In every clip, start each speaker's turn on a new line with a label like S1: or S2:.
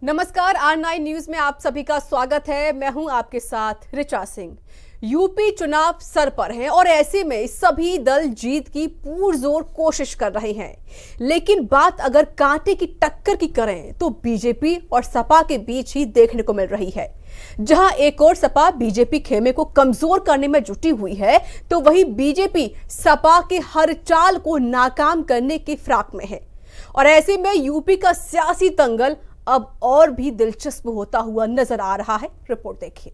S1: नमस्कार, R9 news में आप सभी का स्वागत है। मैं हूं आपके साथ ऋचा सिंह। यूपी चुनाव सर पर है और ऐसे में सभी दल जीत की पुरजोर कोशिश कर रहे हैं। लेकिन बात अगर कांटे की टक्कर की करें तो बीजेपी और सपा के बीच ही देखने को मिल रही है। जहां एक और सपा बीजेपी खेमे को कमजोर करने में जुटी हुई है, तो वहीं बीजेपी सपा के हर चाल को नाकाम करने की फिराक में है। और ऐसे में यूपी का सियासी दंगल अब और भी दिलचस्प होता हुआ नजर आ रहा है। रिपोर्ट देखिए।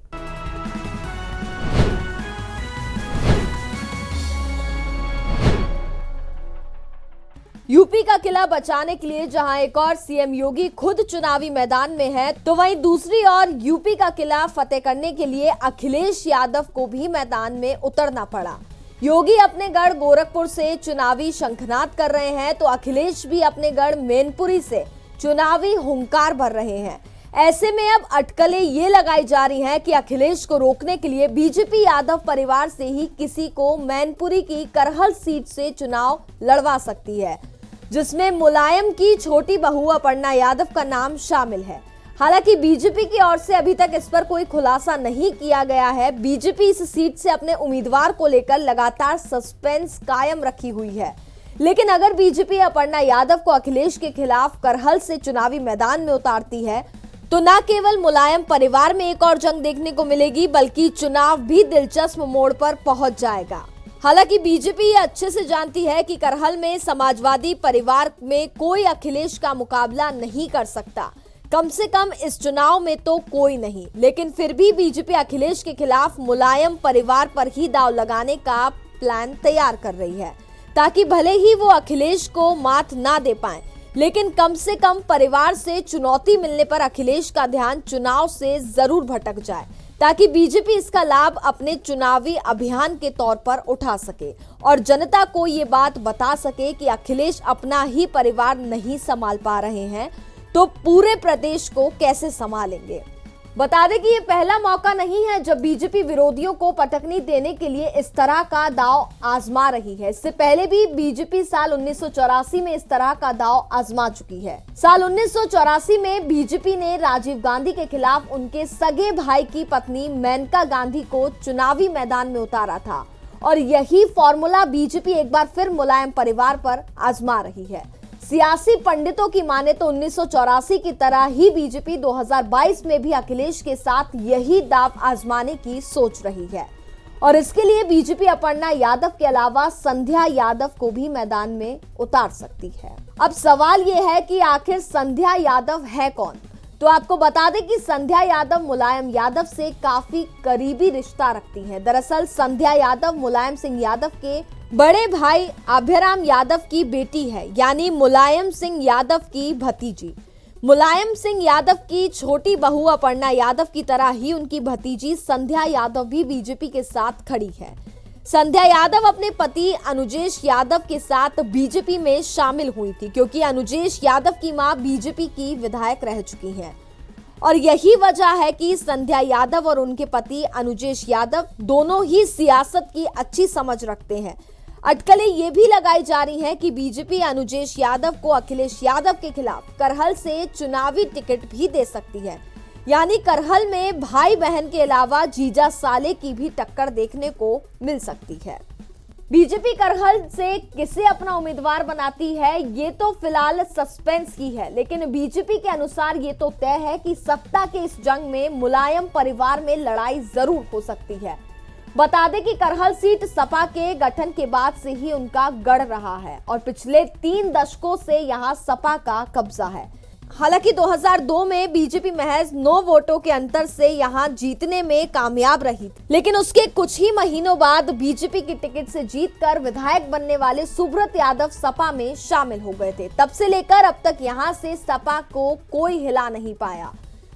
S2: यूपी का किला बचाने के लिए जहां एक और सीएम योगी खुद चुनावी मैदान में है, तो वहीं दूसरी ओर यूपी का किला फतेह करने के लिए अखिलेश यादव को भी मैदान में उतरना पड़ा। योगी अपने गढ़ गोरखपुर से चुनावी शंखनाद कर रहे हैं, तो अखिलेश भी अपने गढ़ मैनपुरी से चुनावी हुंकार भर रहे हैं। ऐसे में अब अटकलें ये लगाई जा रही हैं कि अखिलेश को रोकने के लिए बीजेपी यादव परिवार से ही किसी को मैनपुरी की करहल सीट से चुनाव लड़वा सकती है, जिसमें मुलायम की छोटी बहू अपर्णा यादव का नाम शामिल है। हालांकि बीजेपी की ओर से अभी तक इस पर कोई खुलासा नहीं किया गया है। बीजेपी इस सीट से अपने उम्मीदवार को लेकर लगातार सस्पेंस कायम रखी हुई है। लेकिन अगर बीजेपी अपर्णा यादव को अखिलेश के खिलाफ करहल से चुनावी मैदान में उतारती है, तो न केवल मुलायम परिवार में एक और जंग देखने को मिलेगी, बल्कि चुनाव भी दिलचस्प मोड़ पर पहुंच जाएगा। हालांकि बीजेपी ये अच्छे से जानती है कि करहल में समाजवादी परिवार में कोई अखिलेश का मुकाबला नहीं कर सकता, कम से कम इस चुनाव में तो कोई नहीं। लेकिन फिर भी बीजेपी अखिलेश के खिलाफ मुलायम परिवार पर ही दांव लगाने का प्लान तैयार कर रही है, ताकि भले ही वो अखिलेश को मात ना दे पाए, लेकिन कम से कम परिवार से चुनौती मिलने पर अखिलेश का ध्यान चुनाव से जरूर भटक जाए, ताकि बीजेपी इसका लाभ अपने चुनावी अभियान के तौर पर उठा सके और जनता को ये बात बता सके कि अखिलेश अपना ही परिवार नहीं संभाल पा रहे हैं, तो पूरे प्रदेश को कैसे संभालेंगे। बता दें कि ये पहला मौका नहीं है जब बीजेपी विरोधियों को पटकनी देने के लिए इस तरह का दांव आजमा रही है। इससे पहले भी बीजेपी साल 1984 में इस तरह का दांव आजमा चुकी है। साल 1984 में बीजेपी ने राजीव गांधी के खिलाफ उनके सगे भाई की पत्नी मेनका गांधी को चुनावी मैदान में उतारा था, और यही फॉर्मूला बीजेपी एक बार फिर मुलायम परिवार पर आजमा रही है। सियासी पंडितों की माने तो 1984 की तरह ही बीजेपी 2022 में भी अखिलेश के साथ यही दांव आजमाने की सोच रही है, और इसके लिए बीजेपी अपर्णा यादव के अलावा संध्या यादव को भी मैदान में उतार सकती है। अब सवाल यह है कि आखिर संध्या यादव है कौन। तो आपको बता दें कि संध्या यादव मुलायम यादव से काफी करीबी रिश्ता रखती हैं। दरअसल संध्या यादव मुलायम सिंह यादव के बड़े भाई अभयराम यादव की बेटी है, यानी मुलायम सिंह यादव की भतीजी। मुलायम सिंह यादव की छोटी बहू अपर्णा यादव की तरह ही उनकी भतीजी संध्या यादव भी बीजेपी के साथ खड़ी है। संध्या यादव अपने पति अनुजेश यादव के साथ बीजेपी में शामिल हुई थी, क्योंकि अनुजेश यादव की मां बीजेपी की विधायक रह चुकी हैं, और यही वजह है कि संध्या यादव और उनके पति अनुजेश यादव दोनों ही सियासत की अच्छी समझ रखते हैं। अटकलें ये भी लगाई जा रही हैं कि बीजेपी अनुजेश यादव को अखिलेश यादव के खिलाफ करहल से चुनावी टिकट भी दे सकती है, यानी करहल में भाई बहन के अलावा जीजा साले की भी टक्कर देखने को मिल सकती है। बीजेपी करहल से किसे अपना उम्मीदवार बनाती है, ये तो फिलहाल सस्पेंस ही है, लेकिन बीजेपी के अनुसार ये तो तय है कि सत्ता के इस जंग में मुलायम परिवार में लड़ाई जरूर हो सकती है। बता दें कि करहल सीट सपा के गठन के बाद से ही उनका गढ़ रहा है, और पिछले 3 दशकों से यहां सपा का कब्जा है। हालांकि 2002 में बीजेपी महज 9 वोटों के अंतर से यहां जीतने में कामयाब रही थी, लेकिन उसके कुछ ही महीनों बाद बीजेपी की टिकट से जीतकर विधायक बनने वाले सुब्रत यादव सपा में शामिल हो गए थे। तब से लेकर अब तक यहां से सपा को कोई हिला नहीं पाया,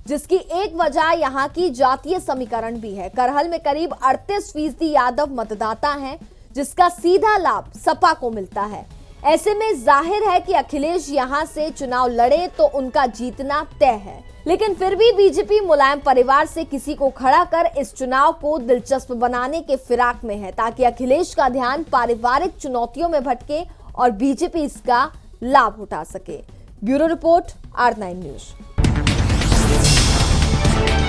S2: जिसकी एक वजह यहाँ की जातीय समीकरण भी है। करहल में करीब 38% यादव मतदाता हैं, जिसका सीधा लाभ सपा को मिलता है। ऐसे में जाहिर है कि अखिलेश यहाँ से चुनाव लड़े तो उनका जीतना तय है, लेकिन फिर भी बीजेपी मुलायम परिवार से किसी को खड़ा कर इस चुनाव को दिलचस्प बनाने के फिराक में है, ताकि अखिलेश का ध्यान पारिवारिक चुनौतियों में भटके और बीजेपी इसका लाभ उठा सके। Bureau report, R9 news.
S1: नमस्कार।